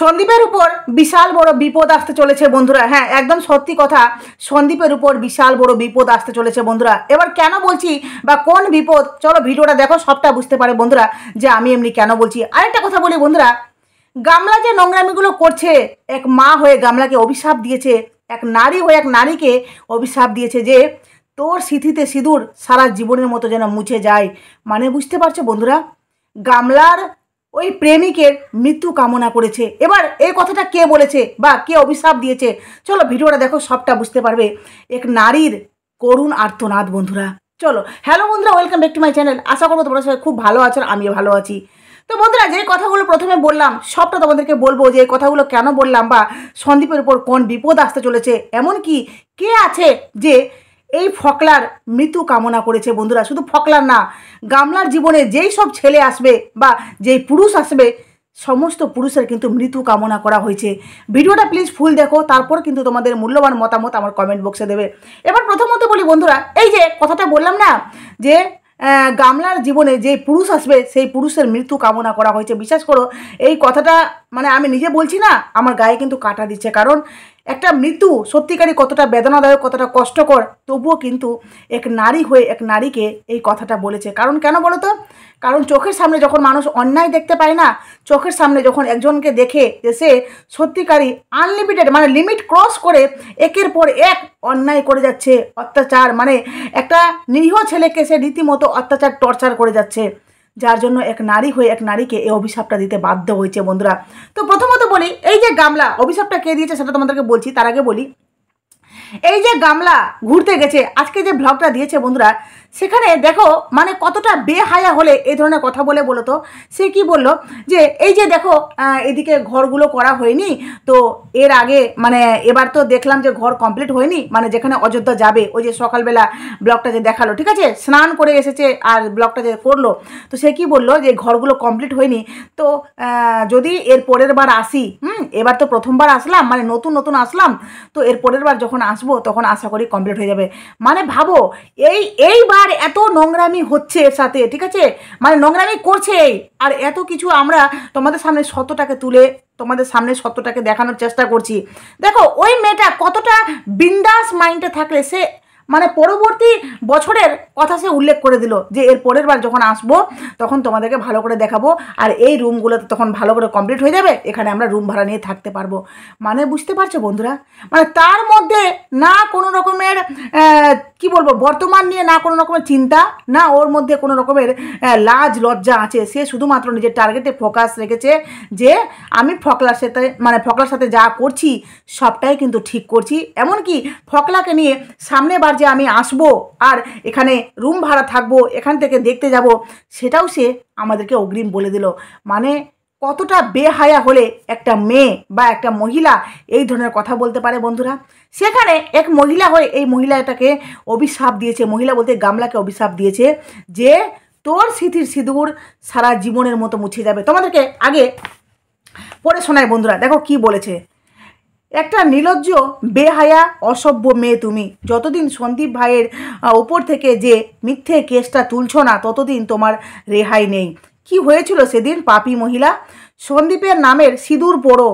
সন্দীপের উপর বিশাল বড় বিপদ আসতে চলেছে বন্ধুরা। হ্যাঁ, একদম সত্যি কথা, সন্দীপের উপর বিশাল বড় বিপদ আসতে চলেছে বন্ধুরা। এবার কেন বলছি বা কোন বিপদ, চলো ভিডিওটা দেখো, সবটা বুঝতে পারে বন্ধুরা যে আমি এমনি কেন বলছি। আরেকটা কথা বলি বন্ধুরা, গামলা যে নোংরামিগুলো করছে, এক মা হয়ে গামলাকে অভিশাপ দিয়েছে, এক নারী হয়ে এক নারীকে অভিশাপ দিয়েছে যে তোর স্মৃতিতে সিঁদুর সারা জীবনের মতো যেন মুছে যায়। মানে বুঝতে পারছো বন্ধুরা, গামলার ওই প্রেমিকের মৃত্যু কামনা করেছে। এবার এই কথাটা কে বলেছে বা কে অভিশাপ দিয়েছে, চলো ভিডিওটা দেখো, সবটা বুঝতে পারবে। এক নারীর করুণ আর্তনাদ বন্ধুরা। চলো, হ্যালো বন্ধুরা, welcome back to my channel. আশা করবো তোমরা সবাই খুব ভালো আছো, আমিও ভালো আছি। তো বন্ধুরা, যে কথাগুলো প্রথমে বললাম সবটা তোমাদেরকে বলবো, যে কথাগুলো কেন বললাম বা সন্দীপের উপর কোন বিপদ আসতে চলেছে, এমন কি কে আছে যে এই ফকলার মৃত্যু কামনা করেছে বন্ধুরা। শুধু ফকলার না, গামলার জীবনে যেই সব ছেলে আসবে বা যেই পুরুষ আসবে, সমস্ত পুরুষের কিন্তু মৃত্যু কামনা করা হয়েছে। ভিডিওটা প্লিজ ফুল দেখো, তারপর কিন্তু তোমাদের মূল্যবান মতামত আমার কমেন্ট বক্সে দেবে। এবার প্রথমত বলি বন্ধুরা, এই যে কথাটা বললাম না যে গামলার জীবনে যে পুরুষ আসবে সেই পুরুষের মৃত্যু কামনা করা হয়েছে, বিশ্বাস করো এই কথাটা মানে আমি নিজে বলছি না, আমার গায়ে কিন্তু কাটা দিচ্ছে। কারণ একটা মৃত্যু সত্যিকারই কতটা বেদনাদায়ক, কতটা কষ্টকর, তবুও কিন্তু এক নারী হয়ে এক নারীকে এই কথাটা বলেছে। কারণ কেন বলো তো? কারণ চোখের সামনে যখন মানুষ অন্যায় দেখতে পায় না, চোখের সামনে যখন একজনকে দেখে যে সে সত্যিকারই আনলিমিটেড মানে লিমিট ক্রস করে একের পর এক অন্যায় করে যাচ্ছে, অত্যাচার, মানে একটা নিরীহ ছেলেকে সে রীতিমতো অত্যাচার টর্চার করে যাচ্ছে, যার জন্য এক নারী হয়ে এক নারীকে এই অভিশাপটা দিতে বাধ্য হয়েছে বন্ধুরা। তো প্রথমত বলি, এই যে গামলা অভিশাপটা কে দিয়েছে সেটা তোমাদেরকে বলছি, তার আগে বলি এই যে গামলা ঘুরতে গেছে, আজকে যে ব্লগটা দিয়েছে বন্ধুরা, সেখানে দেখো মানে কতটা বেহায়া হলে এই ধরনের কথা বলে বলো তো। সে কি বলল যে এই যে দেখো এদিকে ঘরগুলো করা হয়নি, তো এর আগে মানে এবার তো দেখলাম যে ঘর কমপ্লিট হয়নি, মানে যেখানে অযোধ্যা যাবে, ওই যে সকালবেলা ব্লগটা যে দেখালো, ঠিক আছে, স্নান করে এসেছে আর ব্লগটা যে করলো, তো সে কি বললো যে ঘরগুলো কমপ্লিট হয়নি, তো যদি এর পরের বার আসি, এবার তো প্রথমবার আসলাম, মানে নতুন নতুন আসলাম, তো এর পরের বার যখন আসবো তখন আশা করি কমপ্লিট হয়ে যাবে। মানে ভাবো এইবার এত নোংরামি হচ্ছে এর সাথে, ঠিক আছে, মানে নোংরামি করছে আর এত কিছু আমরা তোমাদের সামনে সত্যটাকে তুলে তোমাদের সামনে সত্যটাকে দেখানোর চেষ্টা করছি। দেখো ওই মেয়েটা কতটা বিন্দাস মাইন্ডে থাকলে সে মানে পরবর্তী বছরের কথা সে উল্লেখ করে দিল যে এর পরের বার যখন আসবো তখন তোমাদেরকে ভালো করে দেখাবো, আর এই রুমগুলোতে তখন ভালো করে কমপ্লিট হয়ে যাবে, এখানে আমরা রুম ভাড়া নিয়ে থাকতে পারবো। মানে বুঝতে পারছো বন্ধুরা, মানে তার মধ্যে না কোনো রকমের কি বলবো বর্তমান নিয়ে না কোনো রকমের চিন্তা, না ওর মধ্যে কোনো রকমের লাজ লজ্জা আছে। সে শুধুমাত্র নিজের টার্গেটে ফোকাস রেখেছে যে আমি ফকলার সাথে মানে ফকলার সাথে যা করছি সবটাই কিন্তু ঠিক করছি। এমনকি ফকলাকে নিয়ে সামনে বার যে আমি আসবো আর এখানে রুম ভাড়া থাকবো, এখান থেকে দেখতে যাব, সেটাও সে আমাদেরকে অগ্রিম বলে দিল। মানে কতটা বেহায়া হলে একটা মেয়ে বা একটা মহিলা এই ধরনের কথা বলতে পারে বন্ধুরা। সেখানে এক মহিলা হয়ে এই মহিলাটাকে অভিশাপ দিয়েছে, মহিলা বলতে গামলাকে অভিশাপ দিয়েছে যে তোর স্মৃতির সিঁদুর সারা জীবনের মতো মুছে যাবে। তোমাদেরকে আগে পড়ে শোনায় বন্ধুরা, দেখো কি বলেছে। একটা নির্লজ্জ বেহায়া অসভ্য মেয়ে তুমি, যতদিন সন্দীপ ভাইয়ের উপর থেকে যে মিথ্যে কেসটা তুলছ না ততদিন তোমার রেহাই নেই। কি হয়েছিল সেদিন পাপী মহিলা? সন্দীপের নামের সিঁদুর পড়ো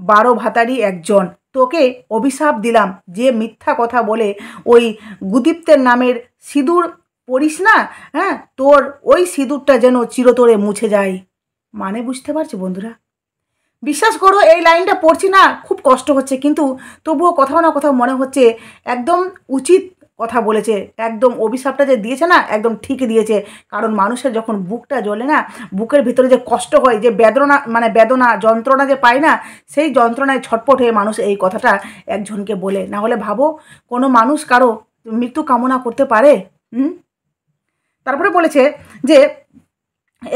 12 ভাতারি একজন, তোকে অভিশাপ দিলাম যে মিথ্যা কথা বলে ওই গুদীপ্তের নামের সিঁদুর পড়িস না, হ্যাঁ, তোর ওই সিঁদুরটা যেন চিরতরে মুছে যায়। মানে বুঝতে পারছো বন্ধুরা, বিশ্বাস করো এই লাইনটা পড়ছি না খুব কষ্ট হচ্ছে, কিন্তু তবুও কোথাও না কোথাও মনে হচ্ছে একদম উচিত কথা বলেছে, একদম অভিশাপটা যে দিয়েছে না একদম ঠিক দিয়েছে। কারণ মানুষের যখন বুকটা জ্বলে না, বুকের ভিতরে যে কষ্ট হয়, যে বেদনা মানে বেদনা যন্ত্রণা যে পায় না, সেই যন্ত্রণায় ছটপট হয়ে মানুষ এই কথাটা একজনকে বলে। না হলে ভাবো কোনো মানুষ কারো মৃত্যু কামনা করতে পারে? তারপরে বলেছে যে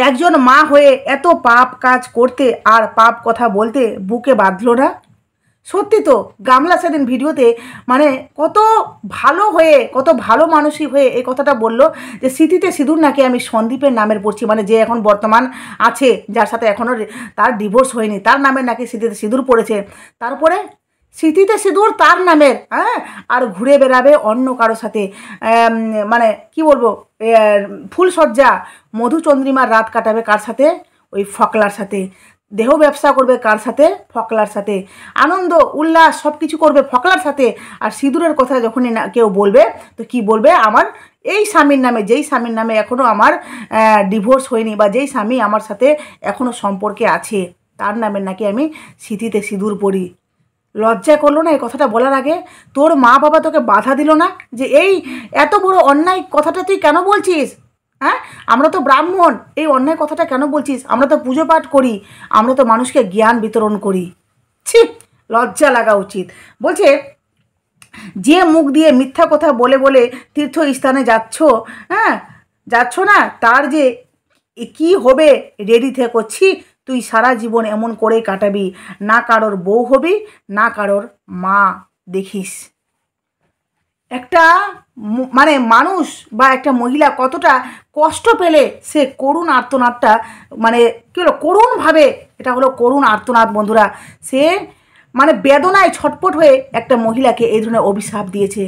একজন মা হয়ে এত পাপ কাজ করতে আর পাপ কথা বলতে বুকে বাঁধল না। সত্যি তো, গামলা সেদিন ভিডিওতে মানে কত ভালো হয়ে কত ভালো মানুষই হয়ে এই কথাটা বললো যে স্মৃতিতে সিঁদুর নাকি আমি সন্দীপের নামের পড়ছি, মানে যে এখন বর্তমান আছে যার সাথে এখনও তার ডিভোর্স হয়নি, তার নামের নাকি স্মৃতিতে সিঁদুর পড়েছে। তারপরে স্মৃতিতে সিঁদুর তার নামের, হ্যাঁ, আর ঘুরে বেড়াবে অন্য কারো সাথে, মানে কি বলবো, ফুলসজ্জা মধুচন্দ্রিমার রাত কাটাবে কার সাথে? ওই ফকলার সাথে। দেহ ব্যবসা করবে কার সাথে? ফকলার সাথে। আনন্দ উল্লাস সব কিছু করবে ফকলার সাথে। আর সিঁদুরের কথা যখনই না কেউ বলবে তো কি বলবে? আমার এই স্বামীর নামে, যেই স্বামীর নামে এখনও আমার ডিভোর্স হয়নি বা যেই স্বামী আমার সাথে এখনও সম্পর্কে আছে তার নামে নাকি আমি স্মৃতিতে সিঁদুর পরি। লজ্জা করলো না এই কথাটা বলার আগে? তোর মা বাবা তোকে বাধা দিল না যে এই এত বড় অন্যায় কথাটা তুই কেন বলছিস? হ্যাঁ, আমরা তো ব্রাহ্মণ, এই অন্যায় কথাটা কেন বলছিস? আমরা তো পুজো পাঠ করি, আমরা তো মানুষকে জ্ঞান বিতরণ করি। ছি, লজ্জা লাগা উচিত। বলছে যে মুখ দিয়ে মিথ্যা কথা বলে বলে তীর্থস্থানে যাচ্ছ, হ্যাঁ যাচ্ছ না, তার যে কি হবে রেডি থেকোছি। তুই সারা জীবন এমন করেই কাটাবি, না কারোর বউ হবি না কারোর মা। দেখিস একটা মানে মানুষ বা একটা মহিলা কতটা কষ্ট পেলে সে করুণ আর্তনাদটা মানে কী হলো করুণভাবে, এটা হলো করুণ আর্তনাদ বন্ধুরা। সে মানে বেদনায় ছটপট হয়ে একটা মহিলাকে এই ধরনের অভিশাপ দিয়েছে।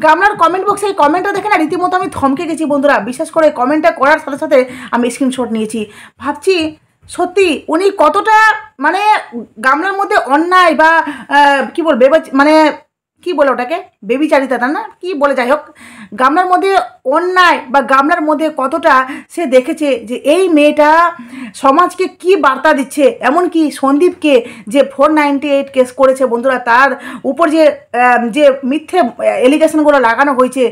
গামলার কমেন্ট বক্সে এই কমেন্টটা দেখে না রীতিমতো আমি থমকে গেছি বন্ধুরা। বিশেষ করে কমেন্টটা করার সাথে সাথে আমি স্ক্রিনশট নিয়েছি। ভাবছি সত্যি উনি কতটা মানে গামলার মধ্যে অন্যায় বা কী বলবে মানে কী বলে ওটাকে বেবিচারিতা না কি বলে, যাই হোক গামলার মধ্যে অন্যায় বা গামলার মধ্যে কতটা সে দেখেছে যে এই মেয়েটা সমাজকে কি বার্তা দিচ্ছে। এমনকি সন্দীপকে যে 498 কেস করেছে বন্ধুরা, তার উপর যে যে মিথ্যে এলিগেশনগুলো লাগানো হয়েছে,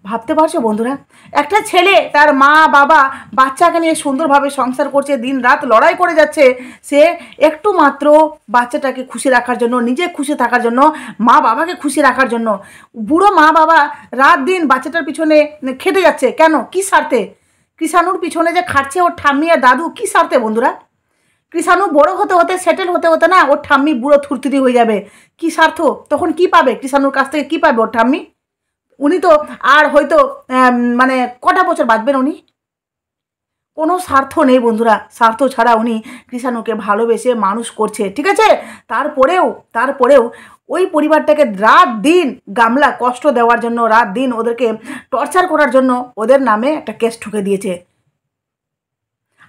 ভাবতে পারছো বন্ধুরা? একটা ছেলে তার মা বাবা বাচ্চাকে নিয়ে সুন্দরভাবে সংসার করছে, দিন রাত লড়াই করে যাচ্ছে, সে একটু মাত্র বাচ্চাটাকে খুশি রাখার জন্য, নিজে খুশি থাকার জন্য, মা বাবাকে খুশি রাখার জন্য বুড়ো মা বাবা রাত দিন বাচ্চাটার পিছনে খেটে যাচ্ছে। কেন? কি স্বার্থে? কৃষাণুর পিছনে যে খাটছে ওর ঠাম্মি আর দাদু, কি স্বার্থে বন্ধুরা? কৃষাণু বড় হতে হতে সেটেল হতে হতে না ওর ঠাম্মি বুড়ো থুরথুরি হয়ে যাবে। কি স্বার্থ? তখন কি পাবে কৃষাণুর কাছ থেকে? কি পাবে ওর ঠাম্মি? উনি তো আর হয়তো মানে কটা বছর বাঁচবেন উনি? কোনো স্বার্থ নেই বন্ধুরা। স্বার্থ ছাড়া উনি কৃষাণুকে ভালোবেসে মানুষ করছে, ঠিক আছে? তারপরেও ওই পরিবারটাকে রাত দিন গামলা কষ্ট দেওয়ার জন্য, রাত দিন ওদেরকে টর্চার করার জন্য ওদের নামে একটা কেস ঠুকে দিয়েছে।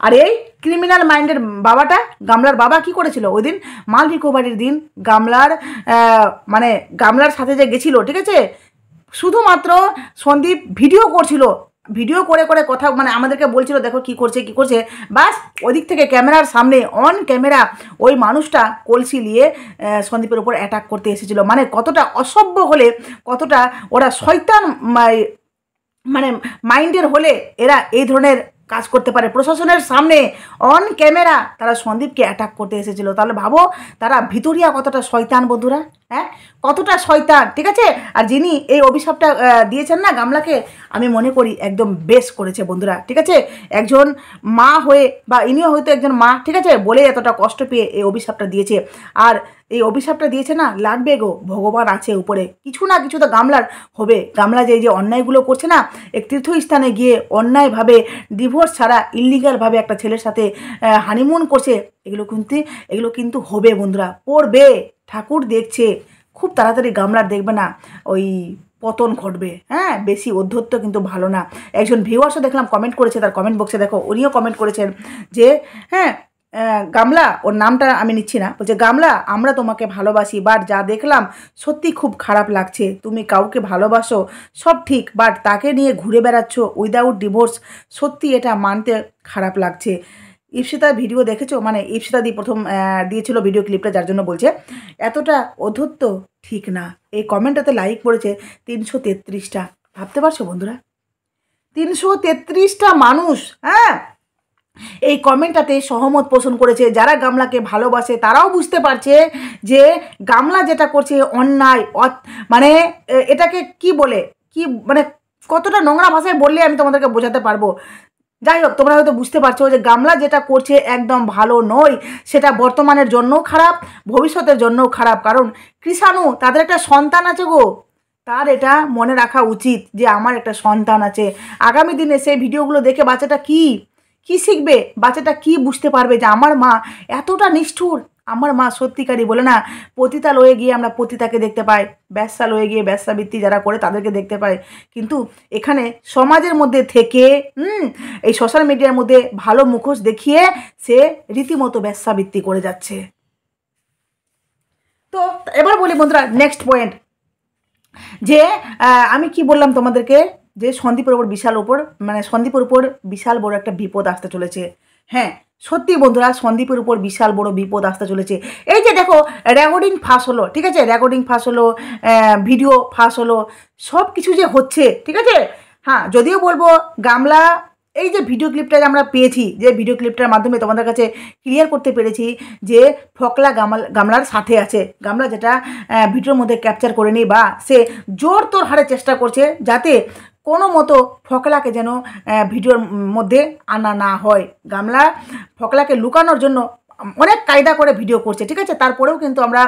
আর এই ক্রিমিনাল মাইন্ডের বাবাটা, গামলার বাবা কি করেছিল ওই দিন মাল রিকভারির দিন? মানে গামলার সাথে যে গেছিলো, ঠিক আছে, শুধুমাত্র সন্দীপ ভিডিও করছিল, ভিডিও করে করে কথা মানে আমাদেরকে বলছিল দেখো কি করছে, বাস ওদিক থেকে ক্যামেরার সামনে অন ক্যামেরা ওই মানুষটা কলসি নিয়ে সন্দীপের উপর অ্যাটাক করতে এসেছিলো। মানে কতটা অসভ্য হলে, কতটা ওরা শয়তান মানে মাইন্ডের হলে এরা এই ধরনের কাজ করতে পারে। প্রশাসনের সামনে অন ক্যামেরা তারা সন্দীপকে অ্যাটাক করতে এসেছিলো। তাহলে ভাবো তারা ভিতরিয়া কতটা শয়তান বন্ধুরা, হ্যাঁ কতটা শয়তান, ঠিক আছে? আর যিনি এই অভিশাপটা দিয়েছেন না গামলাকে, আমি মনে করি একদম বেশ করেছে বন্ধুরা, ঠিক আছে? একজন মা হয়ে বা ইনিও হয়তো একজন মা, ঠিক আছে, বলে এতটা কষ্ট পেয়ে এই অভিশাপটা দিয়েছে। আর এই অভিশাপটা দিয়েছে না, লাগবে গো, ভগবান আছে উপরে, কিছু না কিছু তো গামলার হবে। গামলা যে অন্যায়গুলো করছে না, এক তীর্থস্থানে গিয়ে অন্যায়ভাবে ডিভোর্স ছাড়া ইল্লিগালভাবে একটা ছেলের সাথে হানিমুন করছে, এগুলো কিন্তু হবে বন্ধুরা, পড়বে। ঠাকুর দেখছে খুব তাড়াতাড়ি গামলার দেখবে না ওই পতন ঘটবে। হ্যাঁ, বেশি অধ্যত্ত কিন্তু ভালো না। একজন ভিউয়ার্সও দেখলাম কমেন্ট করেছে, তার কমেন্ট বক্সে দেখো উনিও কমেন্ট করেছেন যে হ্যাঁ গামলা, ওর নামটা আমি নিচ্ছি না, বলছে গামলা আমরা তোমাকে ভালোবাসি, বাট যা দেখলাম সত্যি খুব খারাপ লাগছে। তুমি কাউকে ভালোবাসো সব ঠিক, বাট তাকে নিয়ে ঘুরে বেড়াচ্ছ উইদাউট ডিভোর্স, সত্যি এটা মানতে খারাপ লাগছে। ইপসিতার ভিডিও দেখেছো? মানে ইপসিতা দি প্রথম দিয়েছিল ভিডিও ক্লিপটা, যার জন্য বলছে এতটা অধত্ত ঠিক না। এই কমেন্টটাতে লাইক পড়েছে 333টা। ভাবতে পারছো বন্ধুরা? 333টা মানুষ, হ্যাঁ, এই কমেন্টটাতে সহমত পোষণ করেছে। যারা গামলাকে ভালোবাসে তারাও বুঝতে পারছে যে গামলা যেটা করছে অন্যায়, মানে এটাকে কি বলে, কি মানে কতটা নোংরা ভাষায় বললে আমি তোমাদেরকে বোঝাতে পারবো। যাই হোক, তোমরা হয়তো বুঝতে পারছো যে গামলা যেটা করছে একদম ভালো নয়। সেটা বর্তমানের জন্যও খারাপ, ভবিষ্যতের জন্যও খারাপ। কারণ কৃষাণু তাদের একটা সন্তান আছে গো, তার এটা মনে রাখা উচিত যে আমার একটা সন্তান আছে। আগামী দিনে সেই ভিডিওগুলো দেখে বাচ্চাটা কি শিখবে, বাচ্চাটা কি বুঝতে পারবে যে আমার মা এতটা নিষ্ঠুর, আমার মা সত্যিকারই বলে না, পতিতালয়ে গিয়ে আমরা পতিতাকে দেখতে পাই, ব্যবসালয়ে গিয়ে ব্যবসাবৃত্তি যারা করে তাদেরকে দেখতে পাই, কিন্তু এখানে সমাজের মধ্যে থেকে এই সোশ্যাল মিডিয়ার মধ্যে ভালো মুখোশ দেখিয়ে সে রীতিমতো ব্যবসাবৃত্তি করে যাচ্ছে। তো এবার বলি বন্ধুরা নেক্সট পয়েন্ট, যে আমি কি বললাম তোমাদেরকে, যে সন্দীপের উপর সন্দীপের উপর বিশাল বড় একটা বিপদ আসতে চলেছে। হ্যাঁ সত্যি বন্ধুরা, সন্দীপের উপর বিশাল বড় বিপদ আসতে চলেছে। এই যে দেখো রেকর্ডিং ফাঁস হলো, ঠিক আছে, রেকর্ডিং ফাঁস হলো, ভিডিও ফাঁস হলো, সব কিছু যে হচ্ছে, ঠিক আছে। হ্যাঁ যদিও বলবো গামলা এই যে ভিডিও ক্লিপটা আমরা পেয়েছি, যে ভিডিও ক্লিপটার মাধ্যমে তোমাদের কাছে ক্লিয়ার করতে পেরেছি যে ফকলা গামলার সাথে আছে। গামলা যেটা ভিডিওর মধ্যে ক্যাপচার করেনি, বা সে জোর তোর হারে চেষ্টা করছে যাতে কোনো মতো ফকলাকে যেন ভিডিওর মধ্যে আনা না হয়। গামলা ফকলাকে লুকানোর জন্য অনেক কায়দা করে ভিডিও করছে, ঠিক আছে। তারপরেও কিন্তু আমরা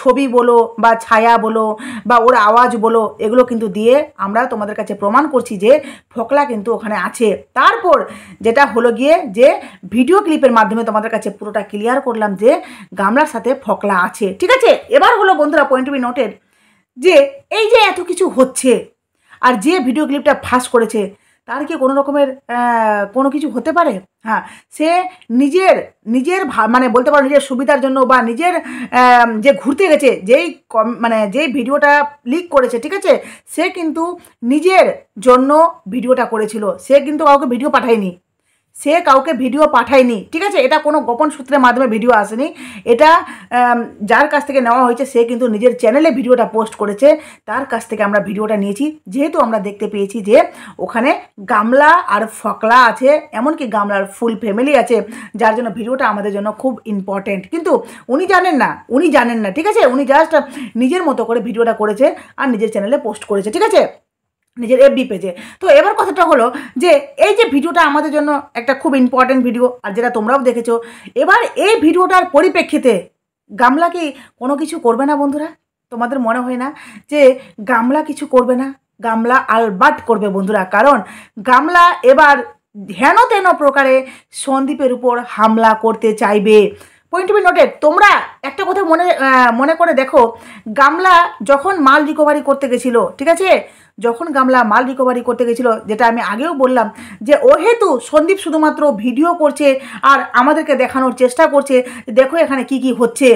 ছবি বলো বা ছায়া বলো বা ওর আওয়াজ বলো, এগুলো কিন্তু দিয়ে আমরা তোমাদের কাছে প্রমাণ করছি যে ফকলা কিন্তু ওখানে আছে। তারপর যেটা হলো গিয়ে যে ভিডিও ক্লিপের মাধ্যমে তোমাদের কাছে পুরোটা ক্লিয়ার করলাম যে গামলার সাথে ফকলা আছে, ঠিক আছে। এবার হলো বন্ধুরা পয়েন্ট টু বি নোটেড, যে এই যে এত কিছু হচ্ছে আর যে ভিডিও ক্লিপটা ফাঁস করেছে তার কি কোনো রকমের কোনো কিছু হতে পারে? হ্যাঁ সে নিজের বলতে পারো নিজের সুবিধার জন্য বা নিজের যে ঘুরতে গেছে যেই ভিডিওটা লিক করেছে, ঠিক আছে, সে কিন্তু নিজের জন্য ভিডিওটা করেছিল, সে কিন্তু কাউকে ভিডিও পাঠায়নি, ঠিক আছে। এটা কোনো গোপন সূত্রের মাধ্যমে ভিডিও আসেনি, এটা যার কাছ থেকে নেওয়া হয়েছে সে কিন্তু নিজের চ্যানেলে ভিডিওটা পোস্ট করেছে, তার কাছ থেকে আমরা ভিডিওটা নিয়েছি। যেহেতু আমরা দেখতে পেয়েছি যে ওখানে গামলা আর ফকলা আছে, এমনকি গামলার ফুল ফ্যামিলি আছে, যার জন্য ভিডিওটা আমাদের জন্য খুব ইম্পর্টেন্ট। কিন্তু উনি জানেন না, ঠিক আছে। উনি জাস্ট নিজের মতো করে ভিডিওটা করেছে আর নিজের চ্যানেলে পোস্ট করেছে, ঠিক আছে, নিজের এফবি পেজে। তো এবার কথাটা হলো যে এই যে ভিডিওটা আমাদের জন্য একটা খুব ইম্পর্টেন্ট ভিডিও, আর যেটা তোমরাও দেখেছো, এবার এই ভিডিওটার পরিপ্রেক্ষিতে গামলা কি কোনো কিছু করবে না বন্ধুরা? তোমাদের মনে হয় না যে গামলা কিছু করবে না? গামলা আলবাট করবে বন্ধুরা, কারণ গামলা এবার হেন তেন প্রকারে সন্দীপের উপর হামলা করতে চাইবে। পয়েন্ট টু বি নোটেড, তোমরা একটা কথা মনে করে দেখো, গামলা যখন মাল রিকভারি করতে গেছিলো, ঠিক আছে, যখন গামলা মাল রিকভারি করতে গেছিলো, যেটা আমি আগেও বললাম যে ওহেতু সন্দীপ শুধুমাত্র ভিডিও করছে আর আমাদেরকে দেখানোর চেষ্টা করছে দেখো এখানে কি কি হচ্ছে,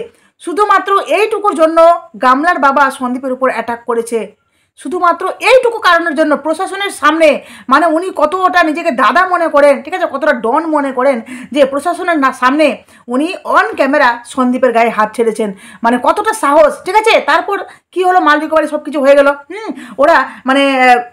শুধুমাত্র এইটুকুর জন্য গামলার বাবা সন্দীপের উপর অ্যাটাক করেছে, শুধুমাত্র এইটুকু কারণের জন্য। প্রশাসনের সামনে উনি কতটা নিজেকে দাদা মনে করেন, ঠিক আছে, কতটা ডন মনে করেন, যে প্রশাসনের সামনে উনি অন ক্যামেরা সন্দীপের গায়ে হাত ছেড়েছেন, কতটা সাহস, ঠিক আছে। তারপর কি হলো, মাল রিকভারি সব কিছু হয়ে গেল। ওরা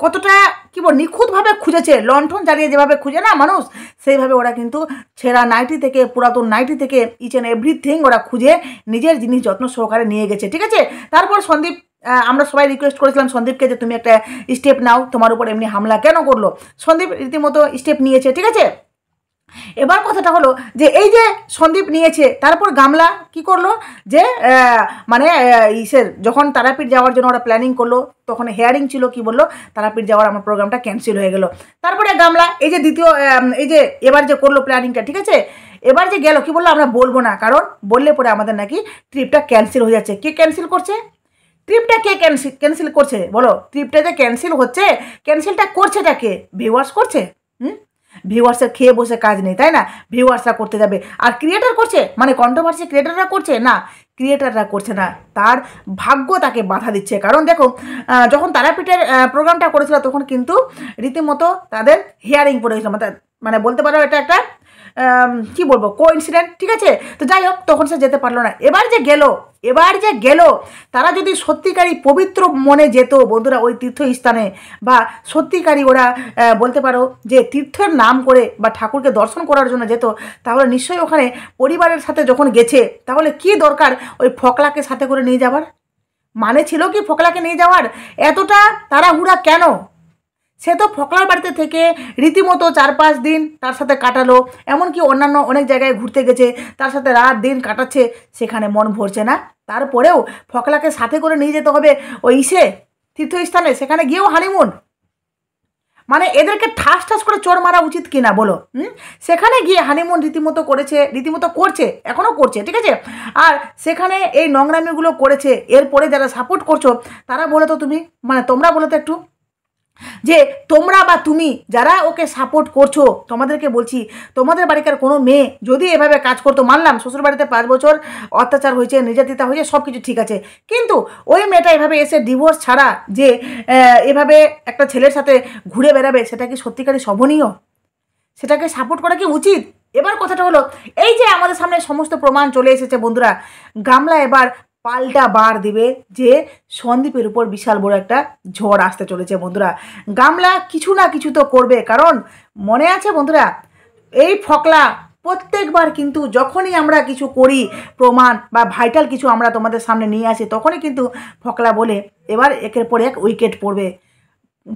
কতটা কি বল নিখুঁতভাবে খুঁজেছে, লণ্ঠন জ্বালিয়ে যেভাবে খুঁজে না মানুষ, সেইভাবে ওরা কিন্তু ছেঁড়া নাইটি থেকে পুরাতন নাইটি থেকে ইচ অ্যান্ড এভরিথিং ওরা খুঁজে নিজের জিনিস যত্ন সহকারে নিয়ে গেছে, ঠিক আছে। তারপর সন্দীপ, আমরা সবাই রিকোয়েস্ট করেছিলাম সন্দীপকে যে তুমি একটা স্টেপ নাও, তোমার উপর এমনি হামলা কেন করলো। সন্দীপ রীতিমতো স্টেপ নিয়েছে, ঠিক আছে। এবার কথাটা হলো যে এই যে সন্দীপ নিয়েছে, তারপর গামলা কি করলো, যে যখন তারাপীঠ যাওয়ার জন্য ওরা প্ল্যানিং করলো, তখন হেয়ারিং ছিল, কি বললো, তারাপীঠ যাওয়ার আমার প্রোগ্রামটা ক্যান্সেল হয়ে গেল। তারপরে গামলা এই যে এবার যে করলো প্ল্যানিংটা, ঠিক আছে, এবার যে গেল, কি বললো, আমরা বলবো না, কারণ বললে পরে আমাদের নাকি ট্রিপটা ক্যান্সেল হয়ে যাচ্ছে। কে ক্যান্সেল করছে ট্রিপটা? কে ক্যান্সেল করছে বলো? ট্রিপটা যে ক্যান্সেল হচ্ছে, ক্যান্সেলটা করছেটা কে? ভিউয়ার্স করছে। ভিউয়ার্সের খেয়ে বসে কাজ নেই, তাই না? ভিউয়ার্সরা করতে যাবে, আর ক্রিয়েটার করছে, কন্ট্রোভার্সি ক্রিয়েটাররা করছে না, ক্রিয়েটাররা করছে না, তার ভাগ্য তাকে বাধা দিচ্ছে। কারণ দেখো যখন তারাপীঠের প্রোগ্রামটা করেছিল তখন কিন্তু রীতিমতো তাদের হিয়ারিং পড়েছিল, বলতে পারো এটা একটা কি বলবো কোইন্সিডেন্ট, ঠিক আছে। তো যাই হোক, তখন সে যেতে পারলো না। এবার যে গেল তারা যদি সত্যিকারই পবিত্র মনে যেত বন্ধুরা ওই তীর্থস্থানে, বা সত্যিকারই ওরা বলতে পারো যে তীর্থের নাম করে বা ঠাকুরকে দর্শন করার জন্য যেত, তাহলে নিশ্চয়ই ওখানে পরিবারের সাথে যখন গেছে, তাহলে কি দরকার ওই ফকলাকে সাথে করে নিয়ে যাওয়ার? ছিল কি ফকলাকে নিয়ে যাওয়ার? এতটা তাড়াহুড়া কেন? সে তো ফকলার বাড়িতে থেকে রীতিমতো 4-5 দিন তার সাথে কাটালো, এমনকি অন্যান্য অনেক জায়গায় ঘুরতে গেছে, তার সাথে রাত দিন কাটাচ্ছে, সেখানে মন ভরছে না। তারপরেও ফকলাকে সাথে করে নিয়ে যেতে হবে ওই তীর্থস্থানে, সেখানে গিয়েও হানিমুন। মানে এদেরকে ঠাস ঠাস করে চোর মারা উচিত কিনা বলো? সেখানে গিয়ে হানিমুন রীতিমতো করছে এখনও করছে, ঠিক আছে। আর সেখানে এই নোংরামিগুলো করেছে, এরপরে যারা সাপোর্ট করছো তারা বলে তো তুমি, মানে তোমরা বলে তো একটু, যে তোমরা বা তুমি যারা ওকে সাপোর্ট করছো, তোমাদেরকে বলছি, তোমাদের বাড়িকার কোনো মেয়ে যদি এভাবে কাজ করতো, মানলাম শ্বশুরবাড়িতে 5 বছর অত্যাচার হয়েছে, নির্যাতিতা হয়েছে, সব কিছু ঠিক আছে, কিন্তু ওই মেয়েটা এভাবে এসে ডিভোর্স ছাড়া যে এভাবে একটা ছেলের সাথে ঘুরে বেড়াবে, সেটা কি সত্যিকারই শোভনীয়? সেটাকে সাপোর্ট করা কি উচিত? এবার কথাটা হলো, এই যে আমাদের সামনে সমস্ত প্রমাণ চলে এসেছে বন্ধুরা, গামলা এবার পাল্টা বার দিবে যে সন্দীপের উপর বিশাল বড় একটা ঝড় আসতে চলেছে বন্ধুরা। গামলা কিছু না কিছু তো করবে, কারণ মনে আছে বন্ধুরা, এই ফকলা প্রত্যেকবার কিন্তু যখনই আমরা কিছু করি, প্রমাণ বা ভাইটাল কিছু আমরা তোমাদের সামনে নিয়ে আসি, তখনই কিন্তু ফকলা বলে এবার একের পর এক উইকেট পড়বে।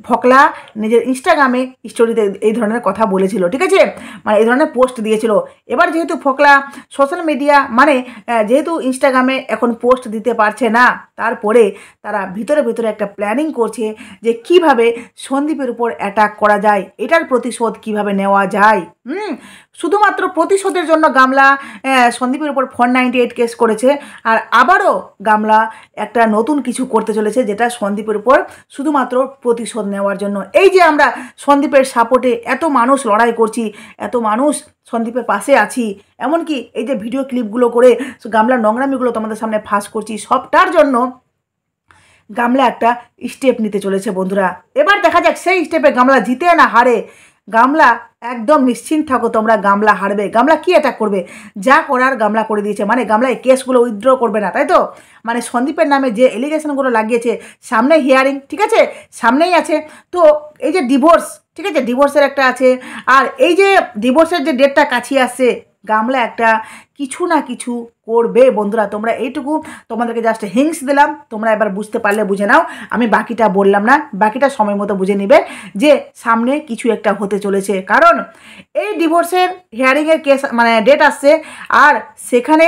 ফকলা নিজের ইনস্টাগ্রামে স্টোরিতে এই ধরনের কথা বলেছিল, ঠিক আছে, মানে এই ধরনের পোস্ট দিয়েছিল। এবার যেহেতু ফকলা সোশ্যাল মিডিয়া মানে যেহেতু ইনস্টাগ্রামে এখন পোস্ট দিতে পারছে না, তারপরে তারা ভিতরে ভিতরে একটা প্ল্যানিং করছে যে কিভাবে সন্দীপের উপর অ্যাটাক করা যায়, এটার প্রতিশোধ কিভাবে নেওয়া যায়। শুধুমাত্র প্রতিশোধের জন্য গামলা সন্দীপের উপর 498 কেস করেছে, আর আবারও গামলা একটা নতুন কিছু করতে চলেছে, যেটা সন্দীপের উপর শুধুমাত্র প্রতিশোধ নেওয়ার জন্য। এই যে আমরা সন্দীপের সাপোর্টে এত মানুষ লড়াই করছি, এত মানুষ সন্দীপের পাশে আছি, এমনকি এই যে ভিডিও ক্লিপগুলো করে গামলার নোংরামিগুলো তোমাদের সামনে ফাঁস করছি, সবটার জন্য গামলা একটা স্টেপ নিতে চলেছে বন্ধুরা। এবার দেখা যাক সেই স্টেপে গামলা জিতে না হারে। গামলা একদম নিশ্চিন্ত থাকো তোমরা, গামলা হারবে। গামলা কি অ্যাটাক করবে? যা করার গামলা করে দিয়েছে, মানে গামলা এই কেসগুলো উইথড্র করবে না, তাই তো? মানে সন্দীপের নামে যে এলিগেশনগুলো লাগিয়েছে, সামনে হিয়ারিং, ঠিক আছে, সামনেই আছে। তো এই যে ডিভোর্স, ঠিক আছে, ডিভোর্সের একটা আছে, আর এই যে ডিভোর্সের যে ডেটটা কাছিয়ে আসছে, গামলা একটা কিছু না কিছু করবে বন্ধুরা। তোমরা এইটুকু তোমাদেরকে জাস্ট হিংস দিলাম, তোমরা এবার বুঝতে পারলে বুঝে নাও, আমি বাকিটা বললাম না, বাকিটা সময় মতো বুঝে নিবে যে সামনে কিছু একটা হতে চলেছে। কারণ এই ডিভোর্সের হিয়ারিংয়ের কেস মানে ডেট আসছে, আর সেখানে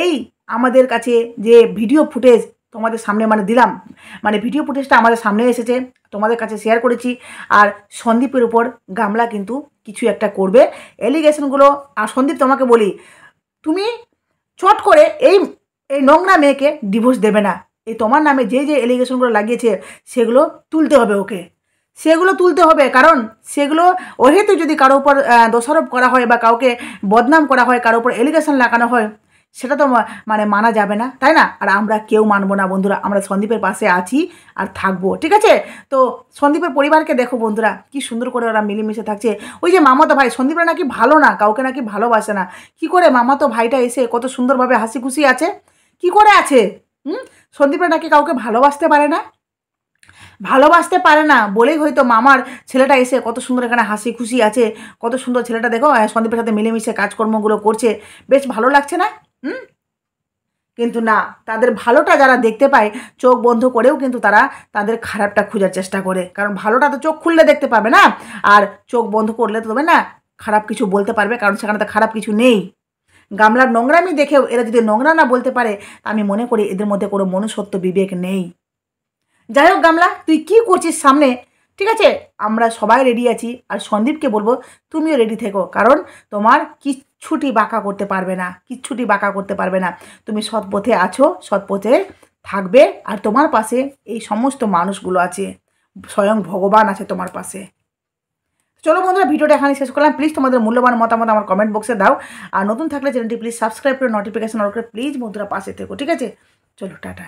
এই আমাদের কাছে যে ভিডিও ফুটেজ তোমাদের সামনে মানে দিলাম, মানে ভিডিও ফুটেজটা আমাদের সামনে এসেছে, তোমাদের কাছে শেয়ার করেছি। আর সন্দীপের উপর গামলা কিন্তু কিছু একটা করবে, এলিগেশনগুলো। আর সন্দীপ তোমাকে বলি, তুমি চট করে এই এই নোংরা মেয়েকে ডিভোর্স দেবে না। এই তোমার নামে যে যে এলিগেশনগুলো লাগিয়েছে সেগুলো তুলতে হবে ওকে, সেগুলো তুলতে হবে। কারণ সেগুলো ওহেতু যদি কারো উপর দোষারোপ করা হয় বা কাউকে বদনাম করা হয়, কারো উপর এলিগেশন লাগানো হয়, সেটা তো মানে মানা যাবে না, তাই না? আর আমরা কেউ মানবো না বন্ধুরা, আমরা সন্দীপের পাশে আছি আর থাকবো, ঠিক আছে। তো সন্দীপের পরিবারকে দেখো বন্ধুরা, কি সুন্দর করে ওরা মিলেমিশে থাকছে। ওই যে মামাতো ভাই, সন্দীপরা নাকি ভালো না, কাউকে নাকি ভালোবাসে না। কি করে মামাতো ভাইটা এসে কত সুন্দরভাবে হাসি খুশি আছে, কি করে আছে? সন্দীপরা নাকি কাউকে ভালোবাসতে পারে না, ভালোবাসতে পারে না বলেই হয়তো মামার ছেলেটা এসে কত সুন্দর এখানে হাসি খুশি আছে, কত সুন্দর ছেলেটা দেখো সন্দীপের সাথে মিলেমিশে কাজকর্মগুলো করছে, বেশ ভালো লাগছে না? কিন্তু না, তাদের ভালোটা যারা দেখতে পায়, চোখ বন্ধ করেও কিন্তু তারা তাদের খারাপটা খোঁজার চেষ্টা করে। কারণ ভালোটা তো চোখ খুললে দেখতে পাবে না, আর চোখ বন্ধ করলে তো তবে না খারাপ কিছু বলতে পারবে, কারণ সেখানে তো খারাপ কিছু নেই। গামলার নোংরামি দেখেও এরা যদি নোংরা না বলতে পারে, আমি মনে করি এদের মধ্যে কোনো মনুষ্যত্ব বিবেক নেই। যাই হোক গামলা, তুই কি করছিস সামনে, ঠিক আছে, আমরা সবাই রেডি আছি। আর সন্দীপকে বলবো তুমিও রেডি থেকো, কারণ তোমার কিচ্ছুটি বাঁকা করতে পারবে না, কিচ্ছুটি বাঁকা করতে পারবে না। তুমি সৎ পথে আছো, সৎ পথে থাকবে, আর তোমার পাশে এই সমস্ত মানুষগুলো আছে, স্বয়ং ভগবান আছে তোমার পাশে। চলো বন্ধুরা, ভিডিওটা এখানে শেষ করলাম। প্লিজ তোমাদের মূল্যবান মতামত আমার কমেন্ট বক্সে দাও, আর নতুন থাকলে চ্যানেলটি প্লিজ সাবস্ক্রাইব করে নোটিফিকেশন অন করে প্লিজ বন্ধুরা পাশে থেকো, ঠিক আছে। চলো টাটা।